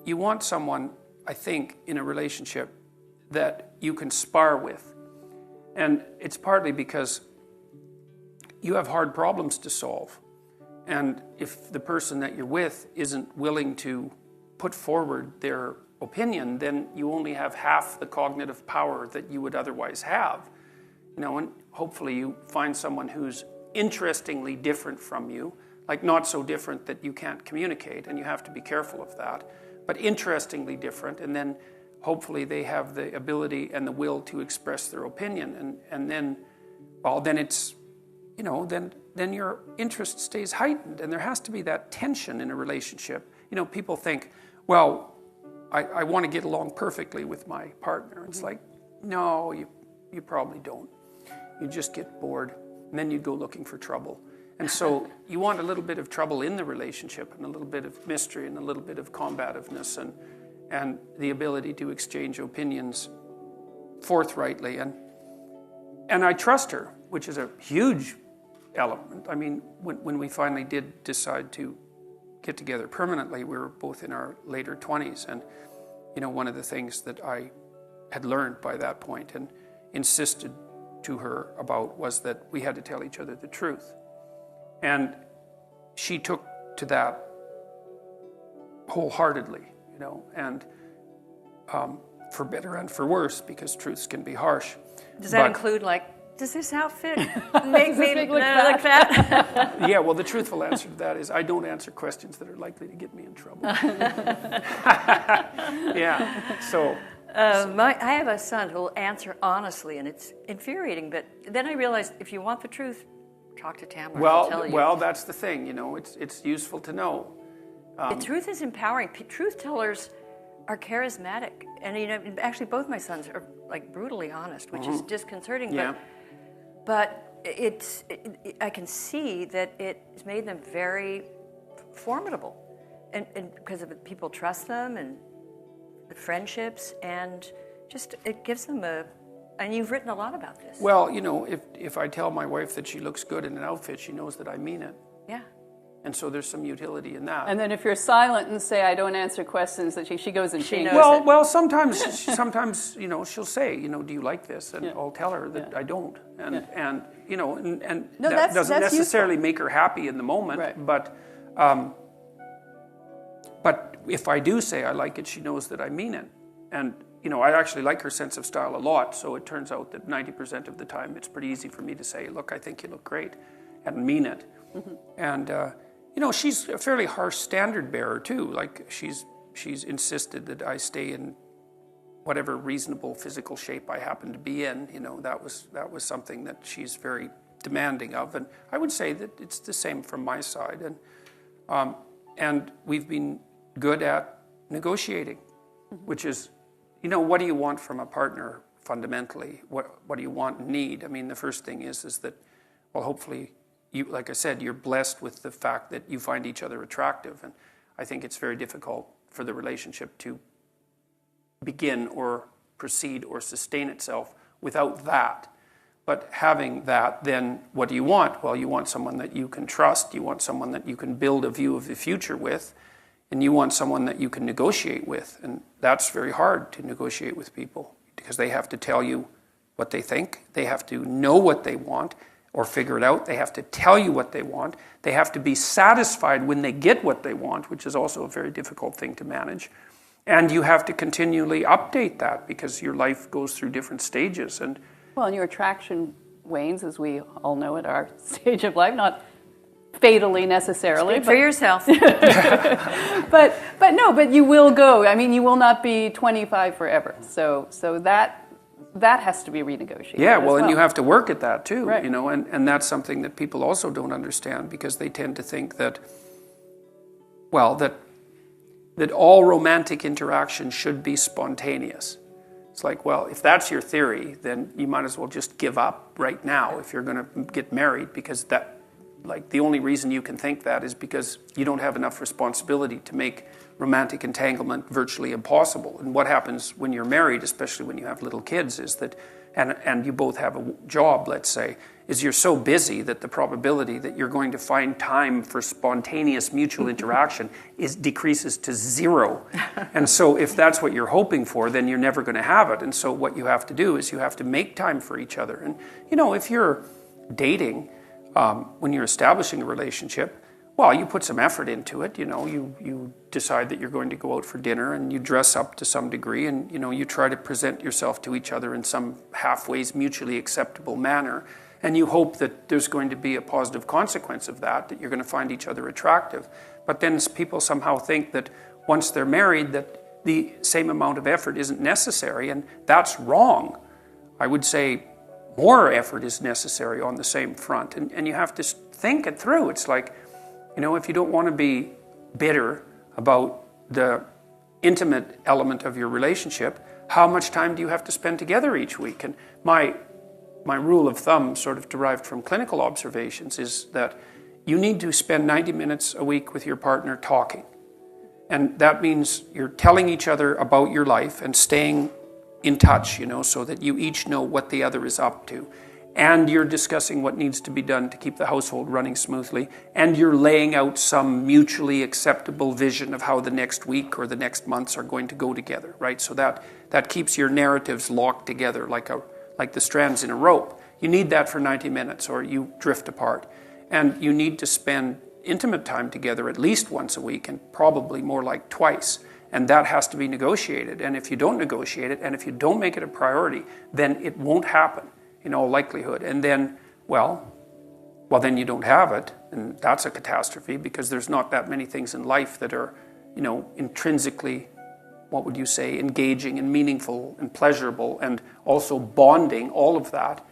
you want someone, I think, in a relationship that you can spar with. And it's partly because you have hard problems to solve. And if the person that you're with isn't willing to put forward their opinion, then you only have half the cognitive power that you would otherwise have. And hopefully you find someone who's interestingly different from you, like not so different that you can't communicate, and you have to be careful of that, but interestingly different, and then hopefully they have the ability and the will to express their opinion, and then, well, then it's, then your interest stays heightened, and there has to be that tension in a relationship. People think, well, I want to get along perfectly with my partner. It's like, no, you probably don't. You just get bored, and then you go looking for trouble. And so you want a little bit of trouble in the relationship, and a little bit of mystery, and a little bit of combativeness, and the ability to exchange opinions forthrightly. And I trust her, which is a huge element. I mean, when we finally did decide to get together permanently, we were both in our later 20s. And, one of the things that I had learned by that point and insisted to her about was that we had to tell each other the truth. And she took to that wholeheartedly, and for better and for worse, because truths can be harsh. Does that include, does this outfit make me look like that? Yeah, well, the truthful answer to that is I don't answer questions that are likely to get me in trouble. Yeah, so... I have a son who will answer honestly, and it's infuriating, but then I realized if you want the truth, talk to Tamara. I'll tell you. Well, that's the thing, it's useful to know. The truth is empowering. Truth tellers are charismatic, and actually both my sons are brutally honest, which is disconcerting. Yeah. But I can see that it's made them very formidable, and because of people trust them and the friendships, and just it gives them and you've written a lot about this. Well, if I tell my wife that she looks good in an outfit, she knows that I mean it. Yeah. And so there's some utility in that. And then if you're silent and say, I don't answer questions, that she goes and changes it. Well, sometimes she'll say, do you like this? And I'll tell her that I don't. And that doesn't necessarily make her happy in the moment. Right. But if I do say I like it, she knows that I mean it. And, I actually like her sense of style a lot. So it turns out that 90% of the time it's pretty easy for me to say, look, I think you look great, and mean it. Mm-hmm. And, she's a fairly harsh standard bearer too. Like she's insisted that I stay in whatever reasonable physical shape I happen to be in. That was something that she's very demanding of. And I would say that it's the same from my side. And we've been good at negotiating, which is, what do you want from a partner fundamentally? What do you want and need? I mean, the first thing is that, well, hopefully, you, like I said, you're blessed with the fact that you find each other attractive. And I think it's very difficult for the relationship to begin or proceed or sustain itself without that. But having that, then what do you want? Well, you want someone that you can trust. You want someone that you can build a view of the future with. And you want someone that you can negotiate with. And that's very hard to negotiate with people because they have to tell you what they think. They have to know what they want or figure it out. They have to tell you what they want. They have to be satisfied when they get what they want, which is also a very difficult thing to manage. And you have to continually update that because your life goes through different stages. And your attraction wanes, as we all know at our stage of life, not fatally necessarily. Speak for yourself. but you will go. I mean, you will not be 25 forever. So that has to be renegotiated. Yeah, well, and you have to work at that too, right. And that's something that people also don't understand because they tend to think that, well, that all romantic interaction should be spontaneous. It's like, well, if that's your theory, then you might as well just give up right now if you're going to get married because the only reason you can think that is because you don't have enough responsibility to make romantic entanglement virtually impossible. And what happens when you're married, especially when you have little kids, is that and you both have a job, let's say, is you're so busy that the probability that you're going to find time for spontaneous mutual interaction decreases to 0. And so if that's what you're hoping for, then you're never going to have it. And so what you have to do is you have to make time for each other. And, if you're dating, when you're establishing a relationship, well, you put some effort into it. You decide that you're going to go out for dinner and you dress up to some degree and, you try to present yourself to each other in some halfway mutually acceptable manner. And you hope that there's going to be a positive consequence of that you're going to find each other attractive. But then people somehow think that once they're married that the same amount of effort isn't necessary, and that's wrong. I would say more effort is necessary on the same front. And you have to think it through. It's like, if you don't want to be bitter about the intimate element of your relationship, how much time do you have to spend together each week? And my rule of thumb, sort of derived from clinical observations, is that you need to spend 90 minutes a week with your partner talking. And that means you're telling each other about your life and staying in touch, so that you each know what the other is up to. And you're discussing what needs to be done to keep the household running smoothly. And you're laying out some mutually acceptable vision of how the next week or the next months are going to go together, right? So that keeps your narratives locked together like the strands in a rope. You need that for 90 minutes or you drift apart. And you need to spend intimate time together at least once a week and probably more like twice. And that has to be negotiated. And if you don't negotiate it and if you don't make it a priority, then it won't happen in all likelihood. And then, well, then you don't have it. And that's a catastrophe because there's not that many things in life that are, intrinsically, what would you say, engaging and meaningful and pleasurable and also bonding, all of that.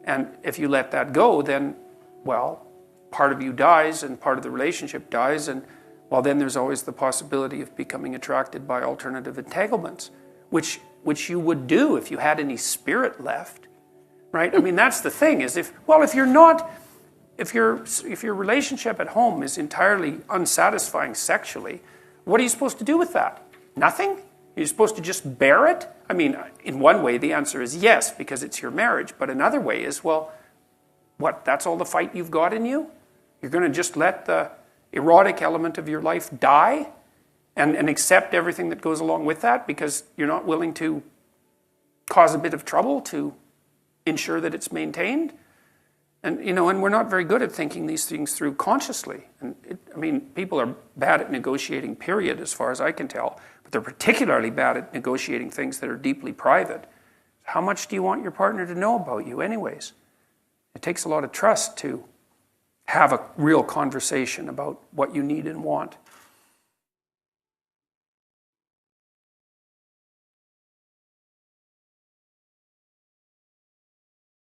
And if you let that go, then, well, part of you dies and part of the relationship dies. And, well, then there's always the possibility of becoming attracted by alternative entanglements, which you would do if you had any spirit left. Right? I mean, that's the thing is if your relationship at home is entirely unsatisfying sexually, what are you supposed to do with that? Nothing? You're supposed to just bear it? I mean, in one way, the answer is yes, because it's your marriage. But another way is, well, what, that's all the fight you've got in you? You're going to just let the erotic element of your life die and accept everything that goes along with that because you're not willing to cause a bit of trouble to ensure that it's maintained? And, and we're not very good at thinking these things through consciously. And people are bad at negotiating, period, as far as I can tell. But they're particularly bad at negotiating things that are deeply private. How much do you want your partner to know about you anyways? It takes a lot of trust to have a real conversation about what you need and want.